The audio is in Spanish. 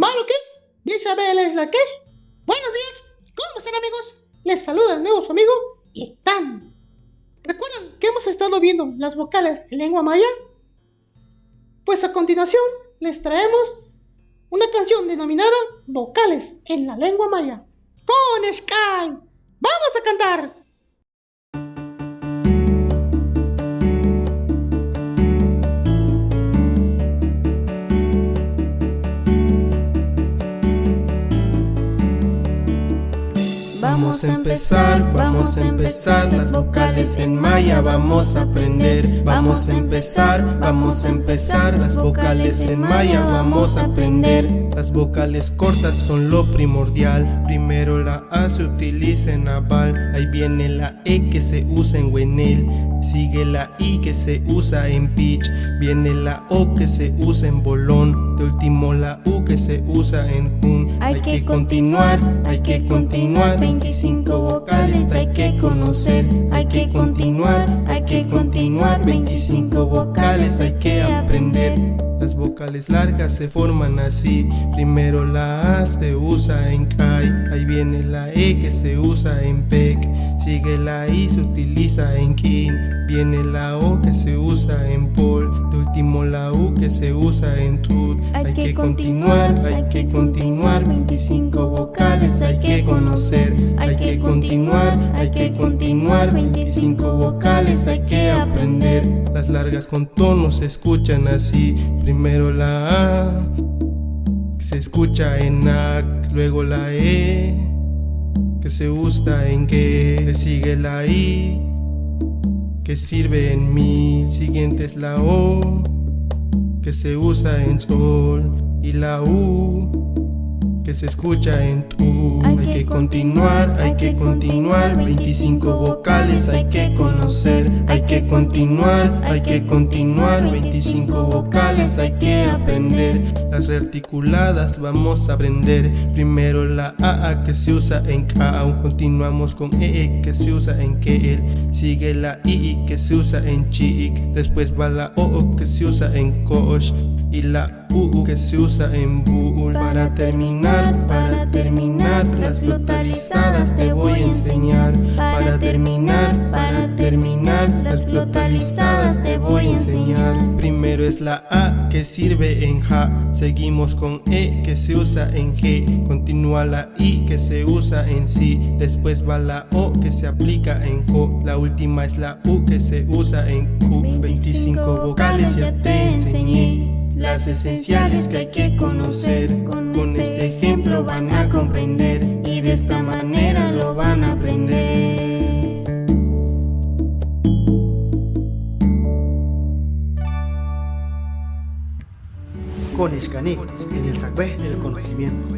¿Malo qué? Isabel es la que es. Buenos días, ¿cómo están amigos? Les saluda de nuevo su amigo Itán. ¿Recuerdan que hemos estado viendo las vocales en lengua maya? Pues a continuación les traemos una canción denominada Vocales en la lengua maya. ¡Con Sky! ¡Vamos a cantar! Vamos a empezar las vocales en maya vamos a aprender. Vamos a empezar las vocales en maya vamos a aprender. Las vocales cortas son lo primordial. Primero la A se utiliza en naval, ahí viene la E que se usa en huenel. Sigue la I que se usa en pitch, viene la O que se usa en bolón, de último la U que se usa en kun. Hay que continuar, 25 vocales hay que conocer. Hay que continuar, 25 vocales hay que aprender. Las vocales largas se forman así. Primero la A se usa en kai, ahí viene la E que se usa en pek. Sigue la I se utiliza en kin, viene la O que se usa en pol, de último la U que se usa en tut. Hay que continuar, 25 vocales hay que conocer. Hay que continuar, 25 vocales hay que aprender. Las largas con tonos se escuchan así. Primero la A que se escucha en ak, luego la E que se usa en que, le sigue la I que sirve en mi, siguiente es la O que se usa en sol y la U que se escucha en tu. Hay que continuar, 25 vocales hay que conocer. Hay que continuar, 25 vocales hay que aprender. Las rearticuladas vamos a aprender. Primero la A que se usa en kau, continuamos con E que se usa en kel. Sigue la I que se usa en chik, después va la O que se usa en kosh y la U que se usa en bul. Para terminar, las glotalizadas te voy a enseñar. Para terminar, las glotalizadas te voy a enseñar. Primero es la A que sirve en ja, seguimos con E que se usa en G, continúa la I que se usa en si, después va la O que se aplica en jo, la última es la U que se usa en Q. 25 vocales ya te enseñé, las esenciales que hay que conocer. Con este ejemplo van a comprender y de esta manera lo van a aprender. Con Escaní, en el Sacbé del conocimiento.